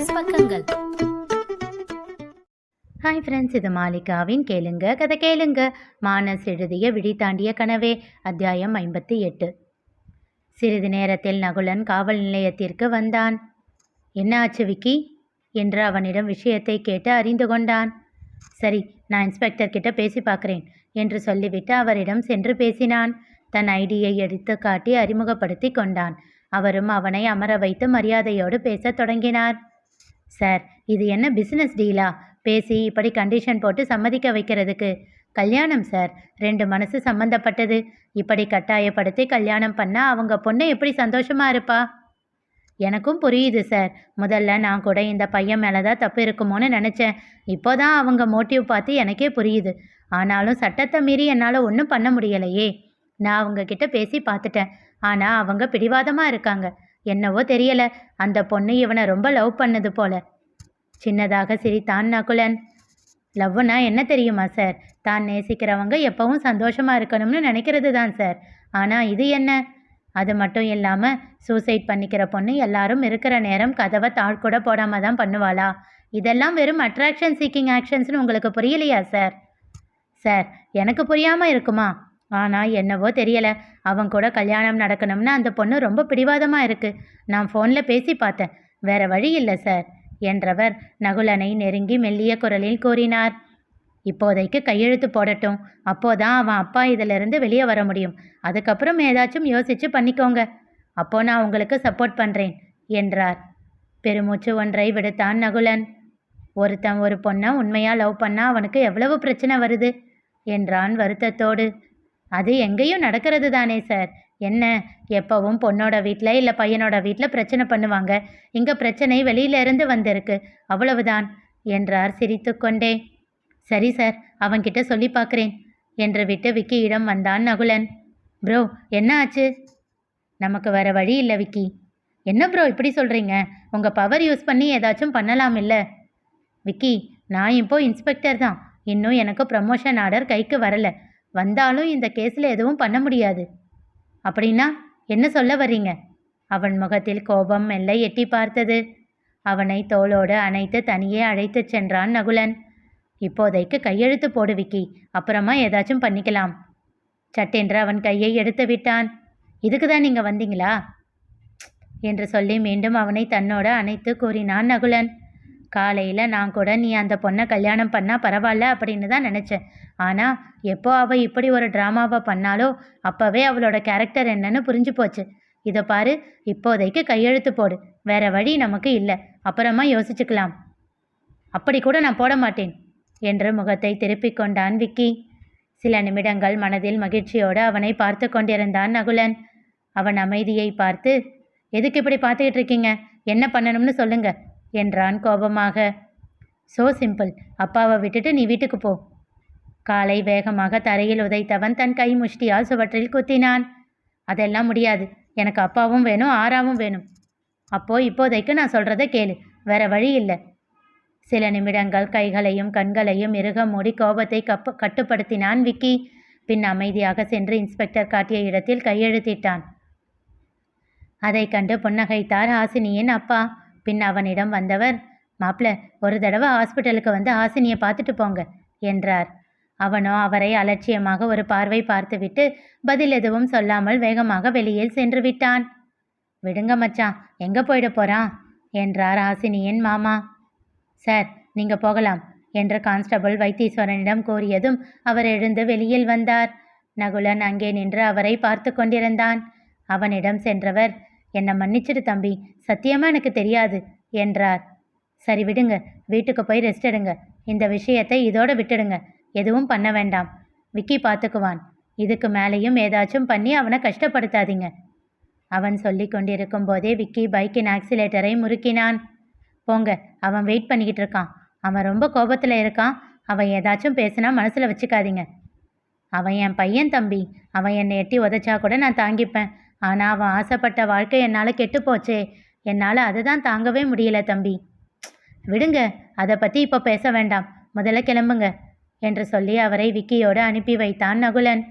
Business பக்கங்கள். Hi friends, இது மாலிகாவின் கேளுங்க கதை கேளுங்க. மானஸ் எழுதிய விழி தாண்டிய கனவே, அத்தியாயம் 58. சிறிது நேரத்தில் நகுலன் காவல் நிலையத்திற்கு வந்தான். என்ன ஆச்சு விக்கி என்று அவனிடம் விஷயத்தை கேட்டு அறிந்து கொண்டான். சரி, நான் இன்ஸ்பெக்டர் கிட்ட பேசி பார்க்குறேன் என்று சொல்லிவிட்டு அவரிடம் சென்று பேசினான். தன் ஐடியை எடுத்து காட்டி அறிமுகப்படுத்தி கொண்டான். அவரும் அவனை அமர வைத்து மரியாதையோடு பேசத் தொடங்கினார். சார், இது என்ன பிஸ்னஸ் டீலா? பேசி இப்படி கண்டிஷன் போட்டு சம்மதிக்க வைக்கிறதுக்கு? கல்யாணம் சார், 2 மனசு சம்மந்தப்பட்டது. இப்படி கட்டாயப்படுத்தி கல்யாணம் பண்ணால் அவங்க பொண்ணு எப்படி சந்தோஷமாக இருப்பா? எனக்கும் புரியுது சார். முதல்ல நான் கூட இந்த பையன் மேலே தான் தப்பு இருக்குமோன்னு நினச்சேன். இப்போ தான் அவங்க மோட்டிவ் பார்த்து எனக்கே புரியுது. ஆனாலும் சட்டத்தை மீறி என்னால் ஒன்றும் பண்ண முடியலையே. நான் அவங்க கிட்ட பேசி பார்த்துட்டேன். ஆனால் அவங்க பிடிவாதமாக இருக்காங்க. என்னவோ தெரியலை, அந்த பொண்ணு இவனை ரொம்ப லவ் பண்ணது போல. சின்னதாக சிரித்தான் நகுலன். லவ்னா என்ன தெரியுமா சார்? தான் நேசிக்கிறவங்க எப்பவும் சந்தோஷமாக இருக்கணும்னு நினைக்கிறது தான் சார். ஆனால் இது என்ன? அது மட்டும் இல்லாமல் சூசைட் பண்ணிக்கிற பொண்ணு எல்லாரும் இருக்கிற நேரம் கதவை தாழ்கூட போடாமல் தான் பண்ணுவாளா? இதெல்லாம் வெறும் அட்ராக்ஷன் சீக்கிங் ஆக்ஷன்ஸ்னு உங்களுக்கு புரியலையா சார்? சார், எனக்கு புரியாமல் இருக்குமா? ஆனால் என்னவோ தெரியலை, அவன் கூட கல்யாணம் நடக்கணும்னு அந்த பொண்ணு ரொம்ப பிடிவாதமாக இருக்குது. நான் ஃபோனில் பேசி பார்த்தேன். வேறு வழி இல்லை சார் என்றவர் நகுலனை நெருங்கி மெல்லிய குரலில் கூறினார். இப்போதைக்கு கையெழுத்து போடட்டும். அப்போதான் அவன் அப்பா இதிலிருந்து வெளியே வர முடியும். அதுக்கப்புறம் ஏதாச்சும் யோசித்து பண்ணிக்கோங்க. அப்போ நான் உங்களுக்கு சப்போர்ட் பண்ணுறேன் என்றார். பெருமூச்சு ஒன்றை விடுத்தான் நகுலன். ஒருத்தன் ஒரு பொண்ணை உண்மையாக லவ் பண்ணால் அவனுக்கு எவ்வளவு பிரச்சனை வருது என்றான் வருத்தத்தோடு. அது எங்கேயும் நடக்கிறது தானே சார். என்ன, எப்பவும் பொண்ணோட வீட்டில் இல்லை பையனோட வீட்டில் பிரச்சனை பண்ணுவாங்க. இங்கே பிரச்சனை வெளியிலேருந்து வந்திருக்கு, அவ்வளவுதான் என்றார் சிரித்து கொண்டே. சரி சார், அவன்கிட்ட சொல்லி பார்க்குறேன் என்று விட்டு விக்கியிடம் வந்தான் நகுலன். ப்ரோ, என்ன ஆச்சு? நமக்கு வேறு வழி இல்லை விக்கி. என்ன ப்ரோ இப்படி சொல்கிறீங்க? உங்கள் பவர் யூஸ் பண்ணி ஏதாச்சும் பண்ணலாம் இல்லை? விக்கி, நான் இப்போ இன்ஸ்பெக்டர் தான். இன்னும் எனக்கு ப்ரமோஷன் ஆர்டர் கைக்கு வரலை. வந்தாலும் இந்த கேஸில் எதுவும் பண்ண முடியாது. அப்படின்னா என்ன சொல்ல வர்றீங்க? அவன் முகத்தில் கோபம் மெல்ல எட்டி பார்த்தது. அவனை தோளோடு அணைத்து தனியே அழைத்து சென்றான் நகுலன். இப்போதைக்கு கையெழுத்து போடு விக்கி, அப்புறமா ஏதாச்சும் பண்ணிக்கலாம். சட்டென்று அவன் கையை எடுத்து விட்டான். இதுக்கு தான் நீங்கள் வந்தீங்களா என்று சொல்லி மீண்டும் அவனை தன்னோடு அணைத்து கூறினான் நகுலன். காலையில் நான் கூட நீ அந்த பொண்ணை கல்யாணம் பண்ணால் பரவாயில்ல அப்படின்னு தான் நினச்சேன். ஆனால் எப்போ அவள் இப்படி ஒரு ட்ராமாவை பண்ணாலோ அப்போவே அவளோட கேரக்டர் என்னன்னு புரிஞ்சு போச்சு. இதை பாரு, இப்போதைக்கு கையெழுத்து போடு. வேற வழி நமக்கு இல்லை, அப்புறமா யோசிச்சுக்கலாம். அப்படி கூட நான் போட மாட்டேன் என்று முகத்தை திருப்பிக் கொண்டான் விக்கி. சில நிமிடங்கள் மனதில் மகிழ்ச்சியோடு அவனை பார்த்து கொண்டிருந்தான் நகுலன். அவன் அமைதியை பார்த்து, எதுக்கு இப்படி பார்த்துக்கிட்டு இருக்கீங்க? என்ன பண்ணணும்னு சொல்லுங்க என்றான் கோபமாக. சோ சிம்பிள், அப்பாவை விட்டுட்டு நீ வீட்டுக்கு போ. காலை வேகமாக தரையில் உதைத்தவன் தன் கை முஷ்டியால் சுவற்றில் குத்தினான். அதெல்லாம் முடியாது. எனக்கு அப்பாவும் வேணும், ஆறாவும் வேணும். அப்போ இப்போதைக்கு நான் சொல்கிறத கேளு, வேற வழி இல்லை. சில நிமிடங்கள் கைகளையும் கண்களையும் இறுக மூடி கோபத்தை கட்டுப்படுத்தினான் விக்கி. பின் அமைதியாக சென்று இன்ஸ்பெக்டர் காட்டிய இடத்தில் கையெழுத்திட்டான். அதை கண்டு புன்னகைத்தார் ஹாசினியின் அப்பா. பின் அவனிடம் வந்தவர், மாப்பிள்ள, ஒரு தடவை ஹாஸ்பிட்டலுக்கு வந்து ஹாசினியை பார்த்துட்டு போங்க என்றார். அவனோ அவரை அலட்சியமாக ஒரு பார்வை பார்த்துவிட்டு பதில் எதுவும் சொல்லாமல் வேகமாக வெளியில் சென்று விட்டான். விடுங்க மச்சான், எங்கே போயிட போகிறான் என்றார் ஹாசினியின் மாமா. சார், நீங்கள் போகலாம் என்று கான்ஸ்டபிள் வைத்தீஸ்வரனிடம் கூறியதும் அவர் எழுந்து வெளியில் வந்தார். நகுலன் அங்கே நின்று அவரை பார்த்து கொண்டிருந்தான். அவனிடம் சென்றவர், என்னை மன்னிச்சிடு தம்பி, சத்தியமாக எனக்கு தெரியாது என்றார். சரி விடுங்க, வீட்டுக்கு போய் ரெஸ்ட் எடுங்க. இந்த விஷயத்தை இதோடு விட்டுடுங்க, எதுவும் பண்ண வேண்டாம். விக்கி பார்த்துக்குவான். இதுக்கு மேலேயும் ஏதாச்சும் பண்ணி அவனை கஷ்டப்படுத்தாதீங்க. அவன் சொல்லி கொண்டிருக்கும் போதே விக்கி பைக்கின் ஆக்சிலேட்டரை முறுக்கினான். போங்க, அவன் வெயிட் பண்ணிக்கிட்டு இருக்கான். அவன் ரொம்ப கோபத்தில் இருக்கான். அவன் ஏதாச்சும் பேசினா மனசில் வச்சுக்காதீங்க. அவன் என் பையன் தம்பி. அவன் என்னை எட்டி உதைச்சா கூட நான் தாங்கிப்பேன். ஆனால் அவன் ஆசைப்பட்ட வாழ்க்கை என்னால் கெட்டு போச்சே. என்னால் அதை தான் தாங்கவே முடியல தம்பி. விடுங்க, அதை பற்றி இப்போ பேச வேண்டாம். முதல்ல கிளம்புங்க என்று சொல்லி அவரை விக்கியோடு அனுப்பி வைத்தான் நகுலன்.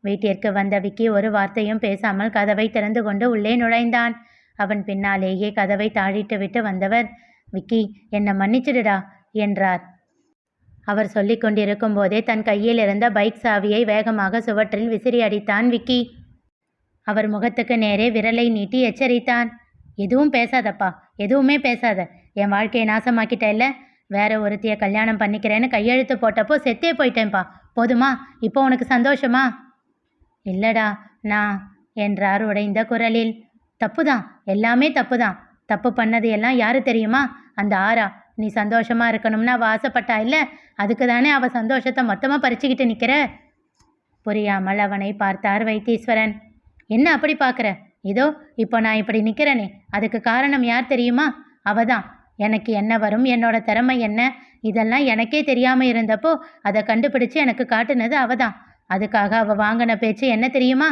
வீட்டிற்கு வந்த விக்கி ஒரு வார்த்தையும் பேசாமல் கதவை திறந்து கொண்டு உள்ளே நுழைந்தான். அவன் பின்னாலேயே கதவை தாழிட்டு விட்டு வந்தவர், விக்கி, என்னை மன்னிச்சிடுடா என்றார். அவர் சொல்லிக் கொண்டிருக்கும் போதே தன் கையில் இருந்த பைக் சாவியை வேகமாக சுவற்றில் விசிறி அடித்தான் விக்கி. அவர் முகத்துக்கு நேரே விரலை நீட்டி எச்சரித்தான். எதுவும் பேசாதப்பா, எதுவுமே பேசாத. என் வாழ்க்கையை நாசமாக்கிட்ட இல்லை. வேற ஒருத்திய கல்யாணம் பண்ணிக்கிறேன்னு கையெழுத்து போட்டப்போ செத்தே போயிட்டேன்ப்பா. போதுமா? இப்போ உனக்கு சந்தோஷமா? இல்லடா, நான் என்றார் உடைந்த குரலில். தப்புதான், எல்லாமே தப்புதான். தப்பு பண்ணது எல்லாம் யாரு தெரியுமா? அந்த ஆரா. நீ சந்தோஷமா இருக்கணும்னு அவள் ஆசைப்பட்டா இல்லை? அதுக்கு தானே அவள் சந்தோஷத்தை மொத்தமாக பறிச்சுக்கிட்டு நிற்கிற. புரியாமல் அவனை பார்த்தார் வைத்தீஸ்வரன். என்ன அப்படி பார்க்குற? இதோ இப்போ நான் இப்படி நிற்கிறேனே, அதுக்கு காரணம் யார் தெரியுமா? அவ தான். எனக்கு என்ன வரும், என்னோட திறமை என்ன, இதெல்லாம் எனக்கே தெரியாமல் இருந்தப்போ அதை கண்டுபிடிச்சு எனக்கு காட்டுனது அவ தான். அதுக்காக அவள் வாங்கின பேச்சு என்ன தெரியுமா?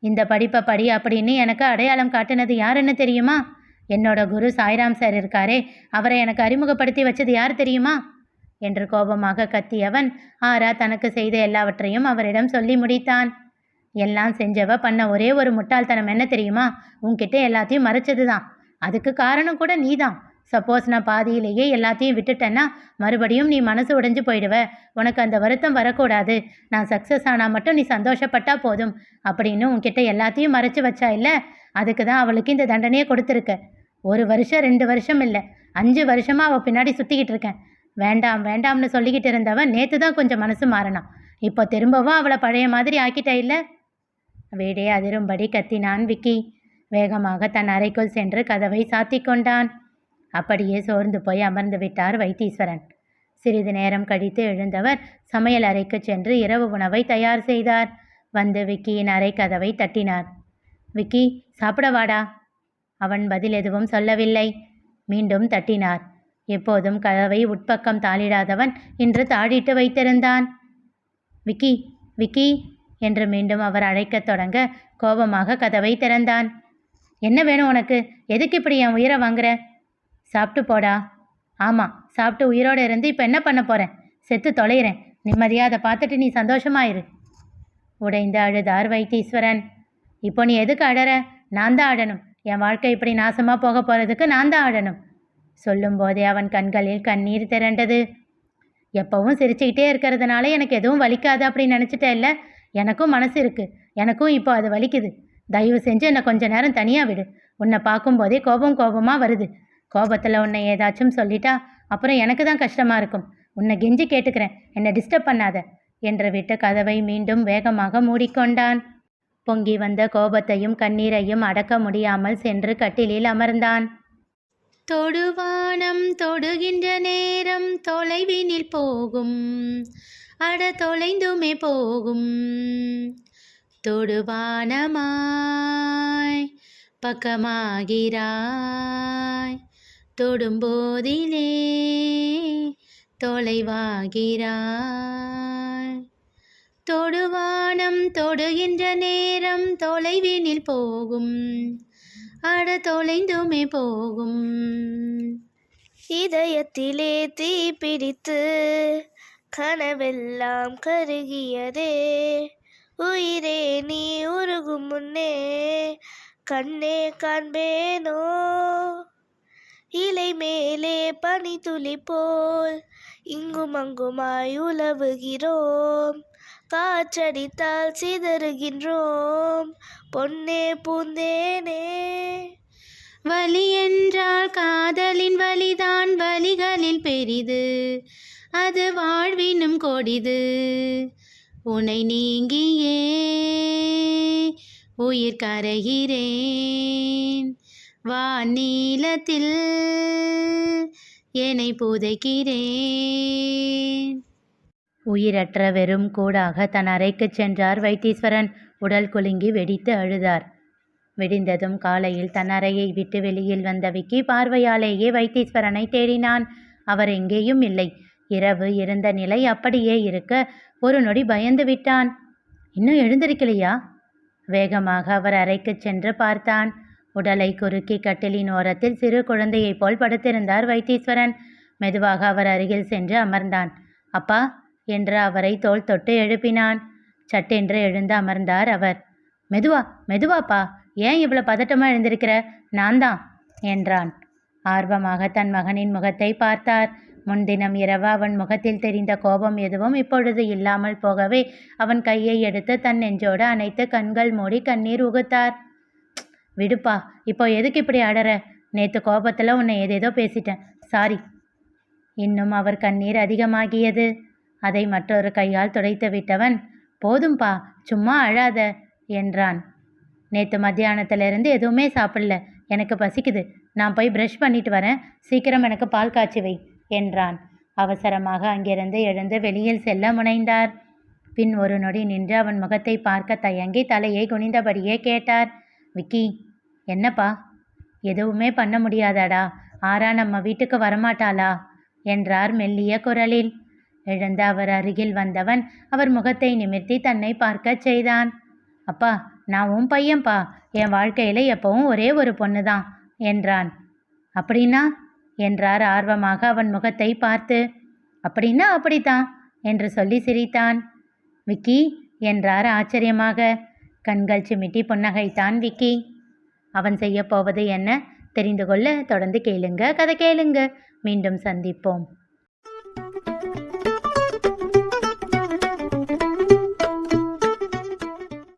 இந்த படிப்பை படி அப்படின்னு எனக்கு அடையாளம் காட்டுனது யாருன்னு தெரியுமா? என்னோட குரு சாய்ராம் சார் இருக்காரே, அவரை எனக்கு அறிமுகப்படுத்தி வச்சது யார் தெரியுமா என்று கோபமாக கத்தியவன் ஆரா தனக்கு செய்த எல்லாவற்றையும் அவரிடம் சொல்லி முடித்தான். எல்லாம் செஞ்சவ பண்ண ஒரே ஒரு முட்டாள்தனம் என்ன தெரியுமா? உன்கிட்ட எல்லாத்தையும் மறைச்சது தான். அதுக்கு காரணம் கூட நீ தான். சப்போஸ் நான் பாதியிலேயே எல்லாத்தையும் விட்டுட்டேன்னா மறுபடியும் நீ மனசு உடைஞ்சு போயிடுவ. உனக்கு அந்த வருத்தம் வரக்கூடாது. நான் சக்ஸஸ் ஆனால் மட்டும் நீ சந்தோஷப்பட்டா போதும் அப்படின்னு உன்கிட்ட எல்லாத்தையும் மறைச்சு வச்சா இல்லை? அதுக்கு தான் அவளுக்கு இந்த தண்டனையை கொடுத்துருக்க. 1 வருஷம் 2 வருஷம் இல்லை, 5 வருஷமாக அவள் பின்னாடி சுற்றிக்கிட்டு இருக்கேன். வேண்டாம் வேண்டாம்னு சொல்லிக்கிட்டு இருந்தவன் நேற்று தான் கொஞ்சம் மனசு மாறினான். இப்போ திரும்பவும் அவளை பழைய மாதிரி ஆக்கிட்டா இல்லை? வீடே அதிரும்படி கத்தினான் விக்கி. வேகமாக தன் அறைக்குள் சென்று கதவை சாத்தி கொண்டான். அப்படியே சோர்ந்து போய் அமர்ந்து விட்டார் வைத்தீஸ்வரன். சிறிது நேரம் கழித்து எழுந்தவர் சமையல் அறைக்கு சென்று இரவு உணவை தயார் செய்தார். வந்து விக்கியின் அறை கதவை தட்டினார். விக்கி, சாப்பிட வாடா. அவன் பதில் எதுவும் சொல்லவில்லை. மீண்டும் தட்டினார். எப்போதும் கதவை உட்பக்கம் தாளிடாதவன் இன்று தாழிட்டு வைத்திருந்தான். விக்கி, விக்கி என்று மீண்டும் அவர் அழைக்கத் தொடங்க கோபமாக கதவை திறந்தான். என்ன வேணும் உனக்கு? எதுக்கு இப்படி என் உயிரை வாங்குற? சாப்பிட்டு போடா. ஆமாம், சாப்பிட்டு உயிரோடு இருந்து இப்போ என்ன பண்ண போகிறேன்? செத்து தொலைகிறேன். நிம்மதியாக அதை பார்த்துட்டு நீ சந்தோஷமாயிரு. உடைந்து அழுதார் வைத்தீஸ்வரன். இப்போ நீ எதுக்கு அழற? நான் தான் அழணும். என் வாழ்க்கை இப்படி நாசமாக போக போகிறதுக்கு நான் தான் அழணும். சொல்லும்போதே அவன் கண்களில் கண்ணீர் திரண்டது. எப்பவும் சிரிச்சுக்கிட்டே இருக்கிறதுனால எனக்கு எதுவும் வலிக்காது அப்படின்னு நினச்சிட்டே இல்லை? எனக்கும் மனசு இருக்குது. எனக்கும் இப்போ அது வலிக்குது. தயவு செஞ்சு என்னை கொஞ்ச நேரம் தனியாக விடு. உன்னை பார்க்கும்போதே கோபமாக வருது. கோபத்தில் உன்னை ஏதாச்சும் சொல்லிட்டா அப்புறம் எனக்கு தான் கஷ்டமாக இருக்கும். உன்னை கெஞ்சி கேட்டுக்கிறேன், என்னை டிஸ்டர்ப் பண்ணாத என்று விட்டு கதவை மீண்டும் வேகமாக மூடிக்கொண்டான். பொங்கி வந்த கோபத்தையும் கண்ணீரையும் அடக்க முடியாமல் சென்று கட்டிலில் அமர்ந்தான். தொடுவானம் தொடுகின்ற நேரம் தொலைவினில் போகும், அட தொலைந்துமே போகும். தொடுவானமாய் பக்கமாகிறாய், தொடும்போதிலே தொலைவாகிறாய். தொடுவானம் தொடுகின்ற நேரம் தொலைவினில் போகும், அட தொலைந்துமே போகும். இதயத்திலே தீ பிடித்து கனவெல்லாம் கருகியதே. உயிரே நீ உருகும் முன்னே கண்ணே காண்பேனோ. இலை மேலே பனி துளி போல் இங்கும் அங்குமாய் உலவுகிறோம். காற்றடித்தால் சிதறுகின்றோம் பொன்னே பூந்தேனே. வலி என்றால் காதலின் வலிதான் வலிகளில் பெரிது, அது வாழ்வினும் கொடிது. உன்னை நீங்கியே உயிர் கரைகிறேன், வானீலத்தில் என்னை புதைக்கிறேன். உயிரற்ற வெறும் கூடாக தன் அறைக்கு சென்றார் வைத்தீஸ்வரன். உடல் குலுங்கி வெடித்து அழுதார். விடிந்ததும் காலையில் தன் அறையை விட்டு வெளியில் வந்த விக்கி பார்வையாலேயே வைத்தீஸ்வரனை தேடினான். அவர் எங்கேயும் இல்லை. இரவு இருந்த நிலை அப்படியே இருக்க ஒரு நொடி பயந்து விட்டான். இன்னும் எழுந்திருக்கலையா? வேகமாக அவர் அறைக்கு சென்று பார்த்தான். உடலை குறுக்கி கட்டிலின் ஓரத்தில் சிறு குழந்தையைப் போல் படுத்திருந்தார் வைத்தீஸ்வரன். மெதுவாக அவர் அருகில் சென்று அமர்ந்தான். அப்பா என்று அவரை தோள் தொட்டு எழுப்பினான். சட்டென்று எழுந்து அமர்ந்தார் அவர். மெதுவாப்பா, ஏன் இவ்வளோ பதட்டமாக எழுந்திருக்கிற? நான் தான் என்றான். ஆர்வமாக தன் மகனின் முகத்தை பார்த்தார். முன்தினம் இரவு அவன் முகத்தில் தெரிந்த கோபம் எதுவும் இப்பொழுது இல்லாமல் போகவே அவன் கையை எடுத்து தன் நெஞ்சோடு அணைத்து கண்கள் மூடி கண்ணீர் உகுத்தார். விடுப்பா, இப்போ எதுக்கு இப்படி அடற? நேற்று கோபத்தில் உன்னை ஏதேதோ பேசிட்டேன், சாரி. இன்னும் அவர் கண்ணீர் அதிகமாகியது. அதை மற்றொரு கையால் துடைத்து விட்டவன், போதும்பா, சும்மா அழாத என்றான். நேற்று மத்தியானத்திலிருந்து எதுவுமே சாப்பிடல, எனக்கு பசிக்குது, நான் போய் ப்ரஷ் பண்ணிட்டு வரேன், சீக்கிரம் எனக்கு பால் காய்ச்சி வை என்றான். அவசரமாக அங்கிருந்து எழுந்து வெளியில் செல்ல முனைந்தார். பின் ஒரு நொடி நின்று அவன் முகத்தை பார்க்க தயங்கி தலையை குனிந்தபடியே கேட்டார், விக்கி, என்னப்பா? எதுவுமே பண்ண முடியாதாடா? ஆரா நம்ம வீட்டுக்கு வரமாட்டாளா என்றார் மெல்லிய குரலில். எழுந்த அவர் அருகில் வந்தவன் அவர் முகத்தை நிமிர்த்தி தன்னை பார்க்க செய்தான். அப்பா, நான் உன் பையன்பா, என் வாழ்க்கையில் எப்பவும் ஒரே ஒரு பொண்ணு தான் என்றான். அப்படின்னா என்றார் ஆர்வமாக அவன் முகத்தை பார்த்து. அப்படின்னா அப்படித்தான் என்று சொல்லி சிரித்தான். விக்கி என்றார் ஆச்சரியமாக. கண்கள் சிமிட்டி புன்னகைத்தான் விக்கி. அவன் செய்ய போவது என்ன தெரிந்து கொள்ள தொடர்ந்து கேளுங்க, கதை கேளுங்க. மீண்டும் சந்திப்போம்.